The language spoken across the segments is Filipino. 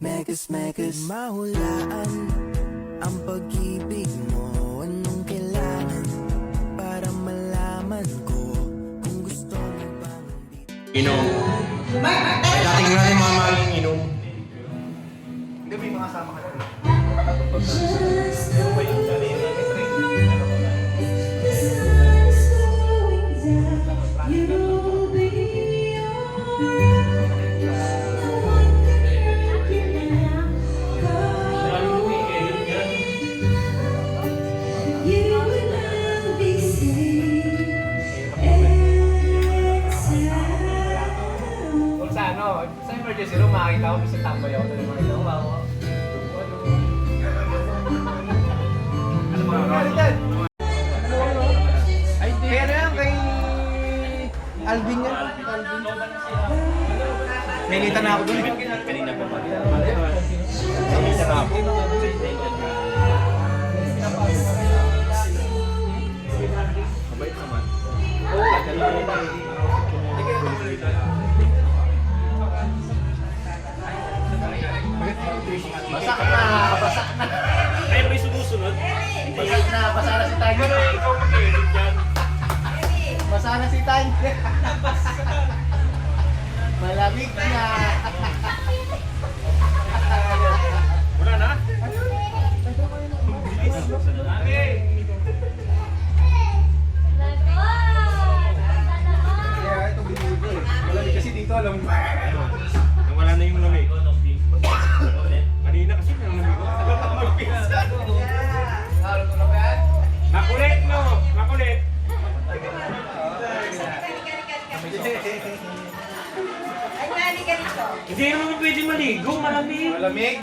Megas mahulaan ang pag-ibig mo. Anong kailangan para malaman ko kung gusto mo bang Inom. Dating nga rin mga maling inom. Hindi, may mga kasama ka na. Sa emergency room, makakita ko, bisa tambay ako doon mga ito. Wow. Ano mga kalitan? Ay, hindi. Kaya na yan, kay Alvin yan. Nainita na ako doon. Kanina pa pa. Nainita na ako. Mabait naman. Basak na! Basak na! Ay, may sumusunod. Basak na! Basa na si Tiger! Ikaw mag-edit yan. Basa na si Tiger! Malamig na! Wala na? Kaya ito binili eh. Malamig kasi dito, alam mo. Nawala na yung lamig. Kanina kasi yung lamig ko. Magpinsan. Lalo ko na ba yan? Makulit, no? Makulit. Ay, nani ganito. Hindi naman pwede maligo. Malamig. Malamig?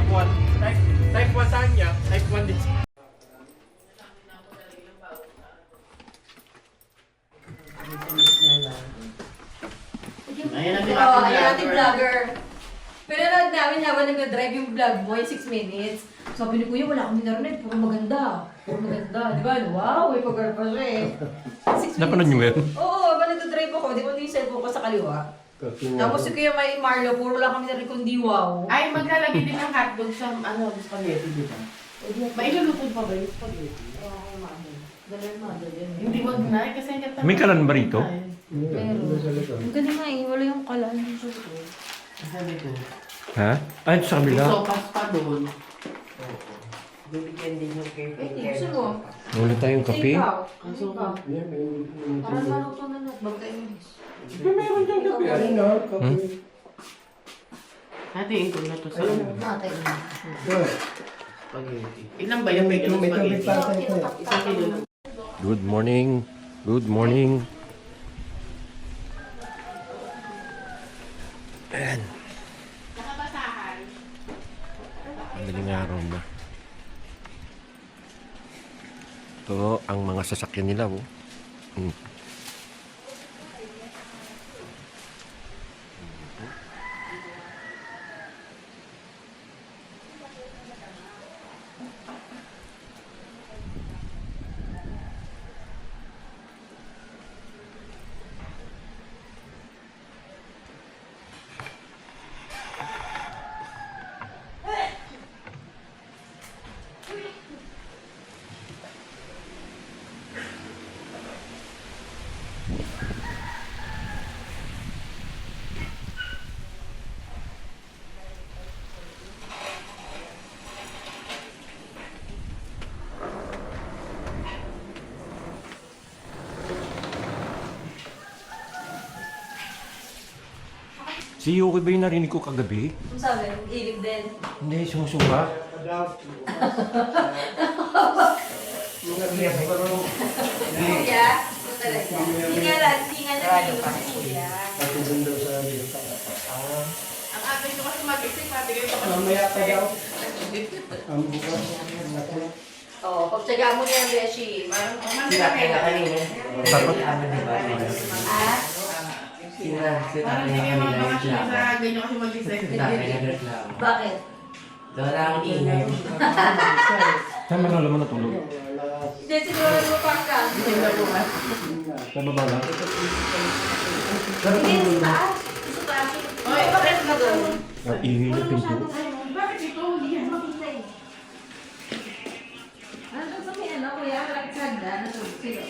type 1. Type 1 sa kanya, type 1 din. Ayan natin vlogger. Pinanood namin habang nag-drive yung vlog mo, yung 6 minutes. Sabi ni Kuya, wala akong internet, puro maganda. Puro maganda. Di ba? Wow, may pag pa siya eh. 6 minutes. Napanood niyo yan? Oo, habang nag-drive ako, di ko yung cellphone ko sa kaliwa. Tapos si Kuya May Marlo, puro lang kami narinig kundi wow. Ay, maglalagay din ng hotdog sa spaghetti, di ba? Mailulutod pa ba yung spaghetti? Oo, mami. Dalawin mo, dalawin mo. Hindi wag na, kasi ang gata. May kalan ba rito? Pero, ang ganda nga eh, wala yung kalan. Sabi ko. Ha? Ay, ito sa kabila. Sopas pa doon. Ay, gusto mo? Wala tayong kape. Ikaw. Ikaw. Parang maluto na na. Bago tayo miss. Hatiin ko na to sa Natay na. spaghetti. Ilan ba yung pwede ng spaghetti? Isang kilo lang. Good morning. Good morning. Ayan. Madaling araw na. Ito ang mga sasakyan nila. Oh. Si Yuki ba yung narinig ko kagabi? Kung sabi, ilip din. Hindi, sumusuka. Kuya, ito talaga. Hindi nga lang, hindi nga nag-ilip si Kuya. Ang atin ko kasi mag-isip, patigil ko kasi. Mamaya pa daw. Ang bukas. Oo, pagtsagaan mo niyan, Beshi. Kami kami. Dapat Ah? Parang hindi kayo mabakasyon sa ganyan kasi mag-isip. Bakit? Saan man naman natulog? Hindi, siguro lumapang ka. Sa baba lang? Hindi, sa taas. Sa taas. Oy, bakit ka doon? Ang ingay na pinto. Bakit ito? Hindi yan makita eh. Ano sa may ano, Kuya? Malapit sa hagda. Natulog sila.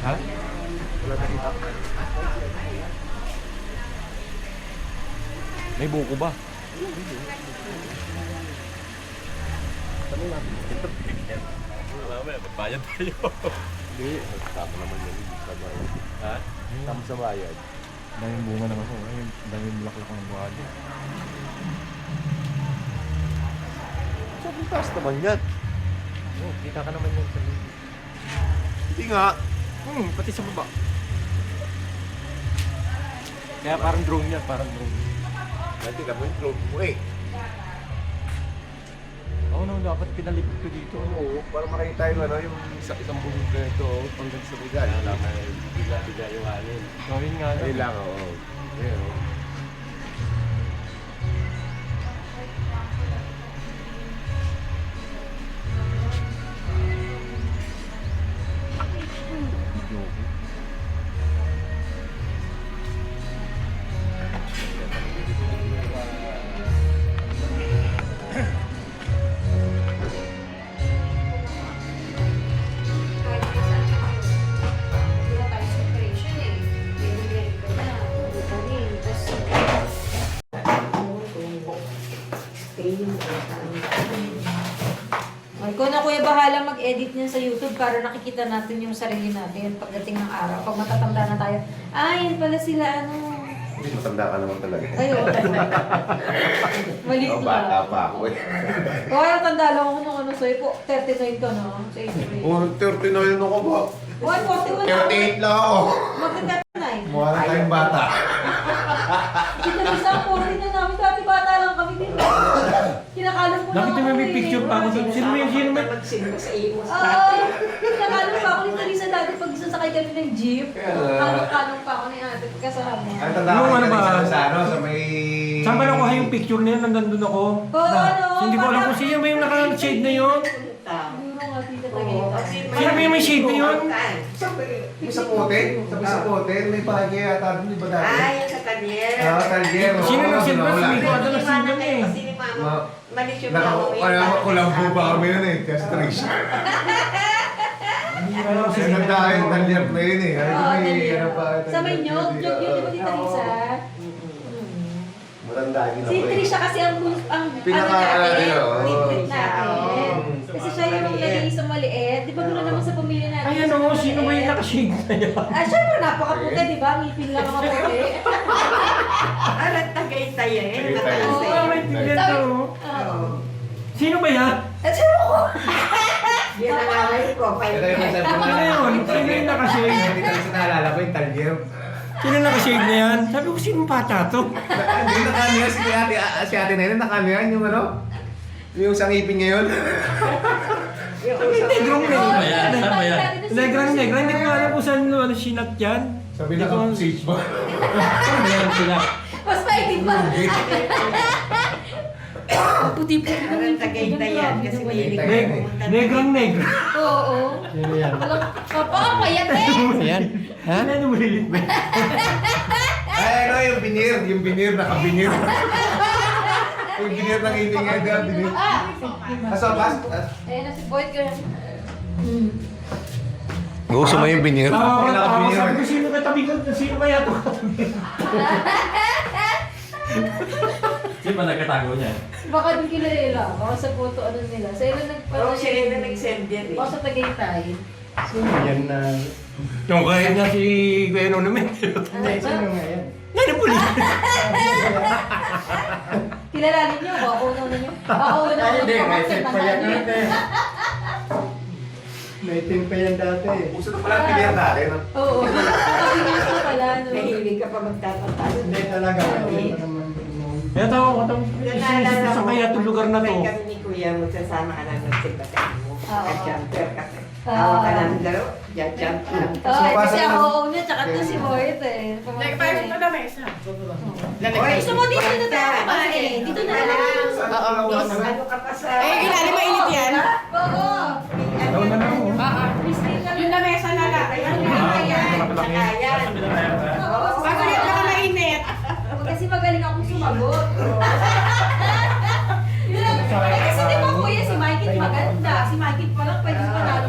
Ha? May buko ba? Mamaya, magbayad tayo. Hindi, tama naman yun. Sa bayad. Ha? Tama sa bayad. Daming bunga naman ko. Ay, daming bulaklak ng buhali. Sobrang taas naman yan. Oh, kita ka naman yun sa video. Hindi nga. Pati sa baba. Kaya parang drone yan, parang drone. Dati ka mo yung drone mo eh. Oo, no, dapat pinalipit ko dito. Oo, para makita yung ano, yung isang bubog na ito, hanggang sa bigal. Wala ka, bigla yung hangin. Gawin nga lang. Ayun lang, oo. Ayun, oo. Kahit hindi na tayo sa operation eh. Ready ka na. Vitamin. Tapos, ikaw na kuya bahala mag-edit niyan sa YouTube para nakikita natin yung sarili natin pagdating ng araw. Pag matatanda na tayo, yan pala sila ano. Hindi, matanda ka naman talaga. Ayun. Maliit Oo, lang. bata pa ako eh. Kaya tanda lang ako nung ano sa'yo po. 39 ka no? Sa April. Oo, 39 ako ba? 41 na. 38 lang ako. Magka-39. Mukha na tayong bata. Kita isa, 40 na namin. Dati bata lang kami din. Kinakalam ko lang Nakita mo may picture pa ako dito. Sino may Kinakalam pa ako ni Teresa dati pag sasakay kami ng jeep. Kalong pa ako ni ate kasama. Ang tanda Yung ko ano ba? sa ano, sa may... Saan ba nakuha yung picture na yun? Nandun ako. Oo, ano? Hindi ko alam kung sino ba yung naka-shade na yun. Siguro nga, tita Tagaytay. Sino ba yung may shade na yun? May sa pote? Sa pote? May bahagi yata doon, di ba dati? Yung sa talyer. Ah, talyer. Sino Oo, nag-shade ba? wala. Hindi ko alam na sino na eh. Kasi ni Mama, malis yung Kaya makulambo pa kami yun eh, castration. Kaya ganda yung talyer na yun eh. Ay, Oo, may talyer. ano pa. Sa may nyog, di ba tita Lisa? Matanda din ako Si eh. Trisha kasi ang Pinaka- ano natin, oo. favorite natin. Oo. Kasi siya yung nag-iisang maliit. Di ba gano'n naman sa pamilya natin? Ay ano, sino ba yung naka-shade na yun? Syempre napakaputi, di ba? Ngipin lang ang puti. Arat Tagaytay eh. Tagaytay. Oo, may tignan to. Sino ba yan? Sino ko? Yan ang away ko. Ito yung nasa- Ano yun? Sino yung naka-shade? Hindi talaga sa naalala ko yung talyer. Sino naka-shade na yan? Sabi ko, sino bata to? Hindi nakaniyan si ate na yun, nakaniyan yung ano? Yung sa ngipin ngayon. Negrong negra. Ayan, saan ba yan? Negrang negra. Hindi ko alam kung saan ano, sinat yan. Sabi na kang sage ba? Saan ba yan sila? Mas maitig pa. Puti-puti. Arat Tagaytay yan. Kasi mahilig Tagaytay. ko pumunta. Negrang negra. Oo. Sino yan? Alam, kapapayat eh. Ayan. Ha? Ano mo lilit ba? Ay, ano yung binir, naka-binir. Yung binir ng ngipin ngayon, di ba? Binir. Asa, bas? Ayan na si Boyd ko. Gusto mo yung binir? Tawa ko, tawa ko. Naka-binir. Sabi ko, sino katabi ko? Sino kaya to? Sino ba nagkatago niya? Baka din kilala. Baka sa photo ano nila. Sa ilan Oo, siya rin na nag-send yan eh. Baka sa Tagaytay. Sino yan na... Yung kaya niya si Kuya Nono Men. Ano ba? Ano po niya? Kilalanin niyo? Baka uno na niyo? Baka uno na Ay, hindi. niyo? May set pa yan dati. May team pa yan dati. Gusto na pala ang binir dati, no? Oo. Nakabigyan ko pala. No? Mahilig ka pa magtatatalo. Hindi talaga. Kaya tawa ko, saan kaya itong lugar na to? Kami ni Kuya, magsasama ka lang nagsigbatan mo. Oo. Ka-jumper kasi. Oo. Hawa ka ng laro, ja-jump lang. Oo, kasi pasok ako na- una, tsaka to si Boyd eh. na mesa. Gusto mo dito na tayo kumain? Dito na lang. Ano ka pa sa... ilalim mainit yan. Oo. Ikaw na lang, oh. Christine na Yung lamesa na lang. Ayan, ayan. Bago yan na mainit. Kasi magaling akong sumagot. Yun lang. Eh, kasi di ba kuya, si Mikey maganda. Si Mikey pa lang, pwede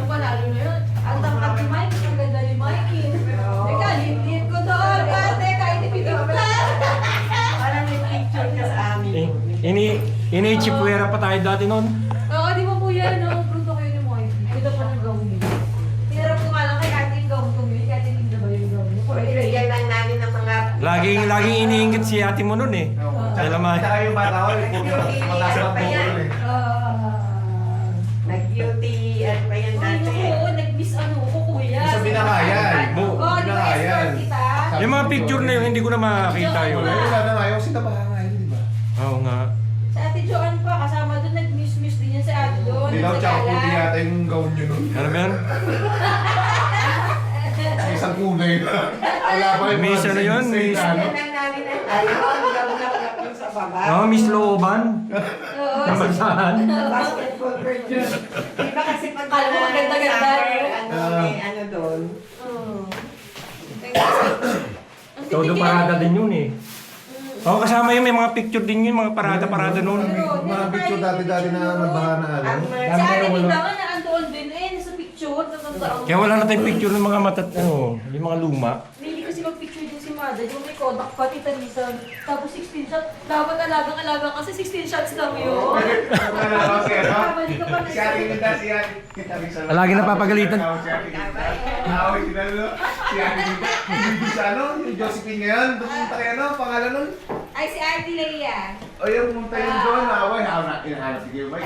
panalo na yun. Ang tangkap ni Mikey, ang ganda ni Mikey. Teka, lit ko doon. Ate, kahit ipipip ka. Parang may picture ka sa amin. Ini-chipwera pa tayo dati noon. Oo, di ba kuya, no? Bruto kayo ni Mikey. Ito pa Laging iniinggit si ate mo nun eh. Kailan man. Tsaka yung bata ko, mataas ang buko nun eh. Nag-beauty, ano pa yan Ay, dati? naku, nag-miss ano ko, kuya. Sa Binangayan. Oo, di ba Binangayan. escort kita? Yung mga picture na yun, hindi ko na makakita yun. Ay, wala na nga. Yung sinabahan nga yun, di ba? Oo nga. Sa Ate Joanne pa, kasama doon, nag-miss din yan sa ate doon. Dilaw sa tsaka gala. puti yata yung gown nyo nun. Ano ba yan? Isang kulay na. Wala pa yung Miss ano yun? Miss... Yan lang namin ang ayun, gawlap-lap yung sa baba. Oh, Miss Looban. Oo, Namasahan. Basketball court yun. Diba kasi pag Kala mo maganda-ganda. summer, may ano doon. Oo. Ang Todo titigil. parada din yun eh. Oo, kasama yun, may mga picture din yun, mga parada-parada nun. Mga picture dati-dati na nabaha na ano. Ang Si Ate Linda nga naandoon din eh, sa picture, natandaan. Kaya wala na tayong picture ng mga matat, ano, yung mga luma. Hindi kasi mag-picture din si Mada, yung may Kodak pa, Tita Lisa. Tapos 16 shots, dapat alagang-alaga kasi 16 shots lang yun. Kamali ka pa na Si Ate Linda, si Ate Linda. Lagi napapagalitan. Si Ate Linda. Naway sila, no? Si Ate Linda. Hindi sa ano, yung Josephine ngayon. Pumunta kayo, ano, pangalan nun? Ay, si Ate Leia. O yung pumunta yun doon, naway. Ako na, hinahanap si Gilmay.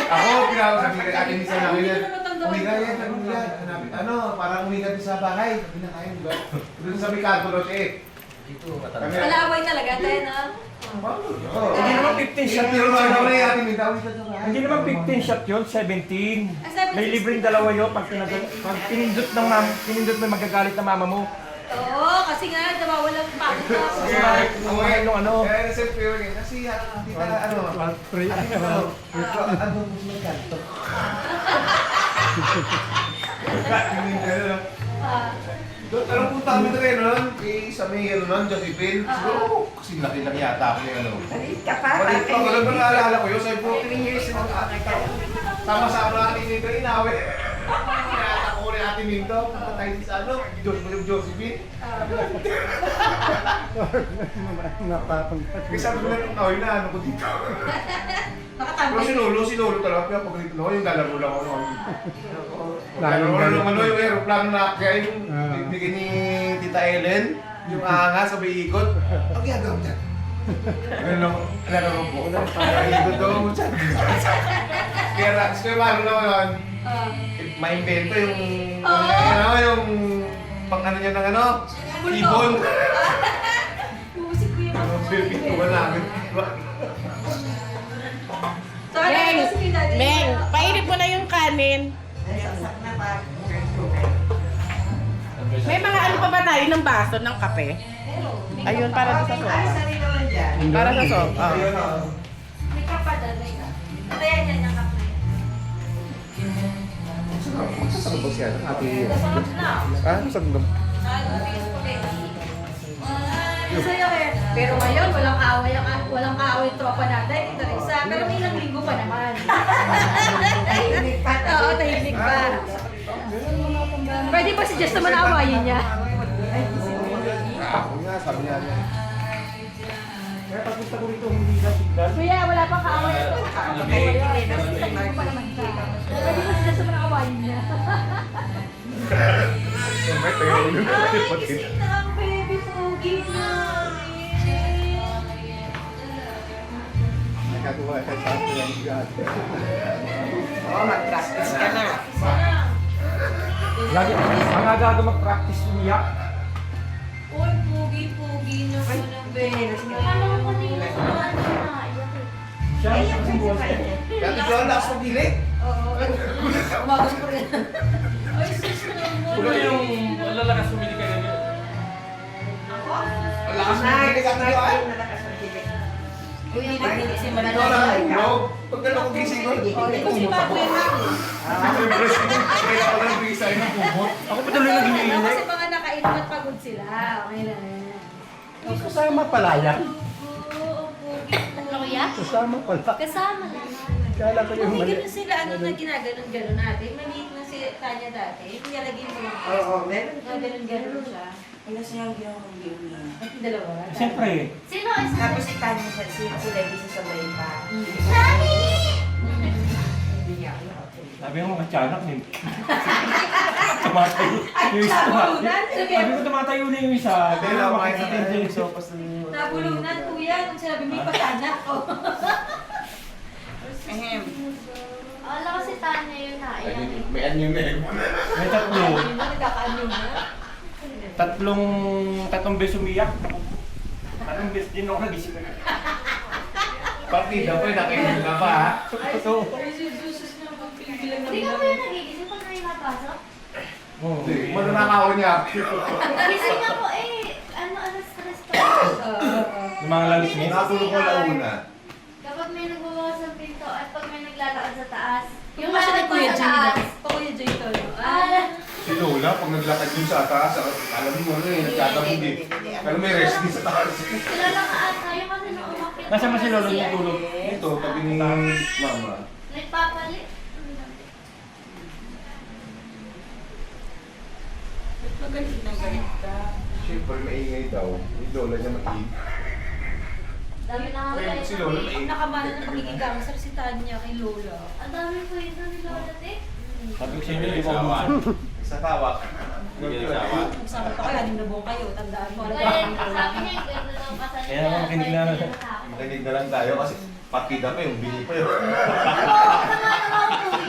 Ako, pinakasabi kay Ate Lisa na Hindi ganyan. ko na matandaan. Umiga yan, umiga. Hanapin, ano, parang umiga din sa bahay. Sabi na kayo, di ba? Doon sa may kanto daw siya eh. Kami- Malaway talaga, tayo na. Oo. Hindi naman 15 shot Pero yun. ano na Ate Linda, ulit sa bahay. Hindi naman 15 shot yun, 17. Ah, 17. May libreng dalawa yun pag pinindot ng pinindot mo magagalit na mama mo. Oo, kasi nga, nawawalang pagod na ako. Kasi bakit ang mahal nung ano. Kaya nasa pure yun. Kasi tita, ano, ano mo may kanto. Anong punta kami na rin nun? Sa may ano nun, Josephine. Siguro, kasi laki-laki yata ako yung ano. Maliit ka pa. Maliit pa, wala ba naalala ko yun? Sabi po, 3 years mo ka sama-sama natin dito, inawi. Kinata ko rin natin dito, punta tayo sa ano, Josephine. Kasi sabi ko na, nawin na ano ko dito. Pero sinulo talaga. Kaya pag dito na yung lalaro lang ako. Lalaro lang ano yung aeroplano na, kaya yung bigyan ni Tita Ellen, yung ahanga sa may ikot. Ang ginagawa mo dyan? Lalaro po. Ikot daw mo dyan. Kaya gusto yung malo naman, ma-invento yung, yung pang ano niya ng ano, ibon. Pusik ko yung Ang pinipituan namin. Saka Meng, kasi pinadali. Meng, painit mo na yung kanin. Nasaksak na pa. May mga ano pa ba tayo ng baso ng kape? Ayun, para sa Ay, sopa. sarili naman dyan. Para sa sopa. Ayun o. May kapadan, may ka. Kaya niya niya kape. Saan ba siya? Ate. Nasakot na. Saan ba? Masaya eh. Pero ngayon, walang kaaway tropa natin, Tita Risa. Pero may ilang linggo pa naman. Tahimik pa. Oo, tahimik pa. Pwede pa si Jess naman awayin niya. Ako nga, sabi niya. Kaya pag gusto ko rito, hindi na signal. Kuya, wala pang kaaway ito. Pero ilang linggo pa naman siya. Pwede pa si Jess naman awayin niya. May tayo yun. Ay, gising na ang baby pogi na. Nagkagawa ka sa akin. Oo, mag-practice ka na. Lagi, ang aga mag-practice niya. Uy, pogi-pogi naman ang baby. Akala ko kanina ano na. Siya, ang simbol niya. Kaya ito ang lakas mag-hilig. Oo. Umagas pa rin. Ay, sus naman. Pulo yung lalakas pumili ka ganyan. Ang lakas mag-hilig ang Ay, tuwa. malakas mag-hilig. Uy, hindi ginising mo na Ito lang, tulog. Pag gano'n ko gising ko. Ito si Papo yung mami. Kaya ako lang bisa yung bubot. Ako pa tuloy nag-iinit. Kasi mga nakainom at pagod sila. Okay na. Kasama pala yan. Oo, pogi. Ano kuya? Kasama pala. Kasama naman. Kala ko yung Kasi mali. ganun sila, ano na ginaganon-ganon natin. Maliit na si Tanya dati. Nilalagay mo lang. Oo, meron. Ganon-ganon siya. Ano siya ang ginawa kong beauty? At yung dalawa. Siyempre, Sino isa? Tapos si Tanya siya, sila isa sa may pa. Nani! Hindi niya ako nakatuloy. Sabi ko, matyanak din. Tumatayo. Yung isa. Nabulunan. Sabi ko, tumatayo na yung isa. Hindi lang, makita tayo yung sopas na Nabulunan, kuya. Kung sinabi mo yung patana ko. Wala kasi Tanya yun na. Ayan. May anyo na yun. May tatlo. Yun na, nagkakaano na. Tatlong beses umiyak. Tatlong beses din ako nagising. Partida pa, nakinig ka pa ha? Totoo. Hindi ka po yung nagigising pag may napasok? Oo. Mananakaw niya. Gising ako stress ka. Yung mga lalis niya. Nakatulog ko launa. Kapag may nagbabawas ng pinto at pag may naglalakad sa taas. Yung masya ni Kuya sa Joy na. taas. Pa Kuya Joy to. Si Lola, pag naglakad yun sa taas, alam mo ano eh, nagtatabog eh. Pero may rest din sa taas. Kilala ka ata yung kasi nung umakit. Nasaan ba si Lolo niya tulog? Ito, tabi ni Mama. Nagpapalit. Magaling na galit ka. Siyempre, maingay daw. Yung Lola niya matigil. Dami na nga Ayun, si Lola Ang maingay. nakamana ng pakikigang sa si Tanya kay Lola. Ang dami ko yun ni Lola te. Sabi ko sa inyo, di ba umusan? Sa tawa. Magsama pa kayo, anim na buong kayo. Tandaan mo. Kaya sabi niya, ganda daw kasal Kaya naman makinig na. Makinig na lang tayo kasi partida pa yung bini pa yun.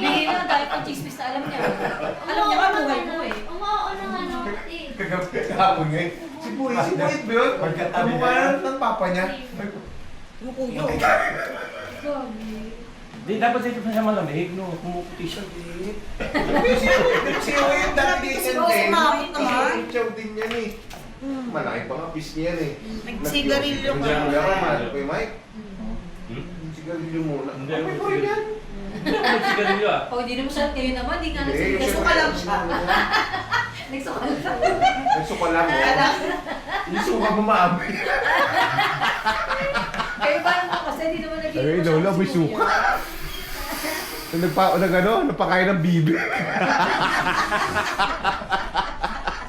Bigay na dahil pag chismis na alam niya. Alam niya ka buhay mo eh. Umuo na nga no, ate. Kagabi kahapon nga eh. Si Buhit ba yun? Pagkatabi Ano ba niya. ng papa niya? Di, dapat dito pa siya malamig, no? Kumukuti siya. Si Owen dati din yan din. sumabot naman. Si Chow din yan eh. Malaki pa nga piece niyan eh. Nagsigarilyo ka. Nagsigarilyo ka, mahal ko yung Mike. Sigarilyo muna. Hindi, Okay pa rin yan. Nagsigarilyo ah. Pag hindi naman siya kayo naman, di ka Hindi, nagsuka. Nagsuka lang siya. Nagsuka lang. Nagsuka lang mo. Yung suka mo maamoy. Kayo ba naman kasi hindi naman naging Ay, Lola, may suka. Napakain ng bibi.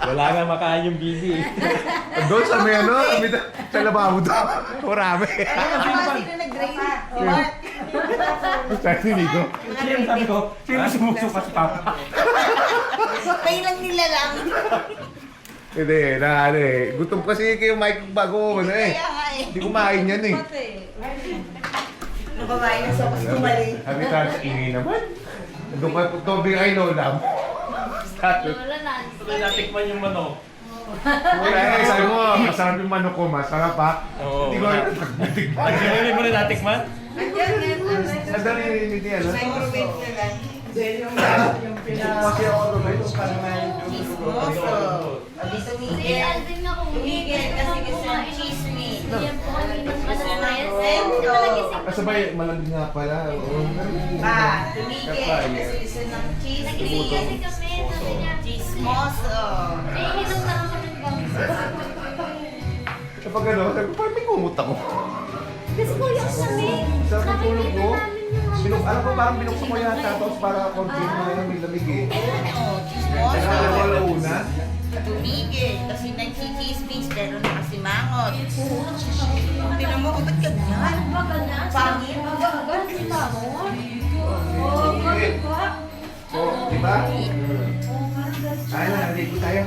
Wala nga makain yung bibi. Doon sa may sa lababo doon. Marami. Sino nag-drain? Sa Nico. Sino sabi ko, sino sumusuka si Papa? Kayo lang nila lang. Hindi, gutom kasi kayo Mike bago ano eh. Kaya nga eh. Hindi kumain yan eh. Nung kumain na sopas tumaling. Sabi tayo sa ingay naman. Doon ka tobi kay Lola. Lola na. Tuloy natikman yung manok. Wala eh, sabi mo, masarap yung manok ko, masarap ha. Oo. Hindi ko natikman. Hindi mo rin natikman? Nadali rin niya, no? Microwave na lang. Kasi ako doon, ito pa naman Dito Si Miguel. Alvin nga kung Miguel kasi gusto ng chismis. Yan po kami ng Gusto ano ng na yan. sento. Kasabay, malamig nga pala. Tumigil kasi gusto ng Nagising chismis. kasi kami. Sabi niya, Chismoso. eh, hinom na kami ng bangs. Kapag ano, sabi ko, parang may kumot ako. Kasi po yung lamig. Sarap ng tulog ko. Nakikita namin yung Alam ko, parang binuksan ko yata, tapos para konti na lamig-lamig eh. Chismoso. Wala una. Tumigil kasi nagchichismis pero nakasimangot. Tinan mo, ba't ganyan? Ba ganyan? Pangit. Agad-agad, di ba mo? Oo, bakit ba? So, di ba? Ay na, nandito tayo.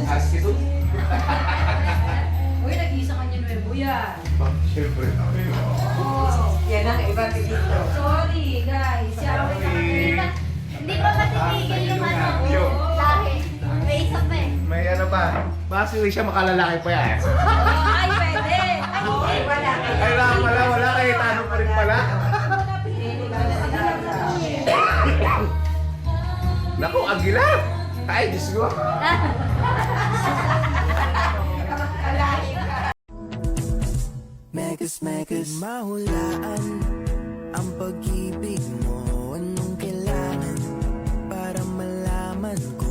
Ask ito. Uy, nag-iisa kanya nuevo yan. Siyempre. Yan ang iba dito. Sorry, guys. Hindi pa matitigil yung ano. Lahi. May isa pa eh. May ano pa. Baka si siya makalalaki pa yan. Ay, pwede. Ay, wala. Ay, wala. Kaya tanong pa rin pala. Naku, agila. Ay, Diyos ko. Megas, mahulaan ang pag-ibig mo. Anong kailangan para malaman ko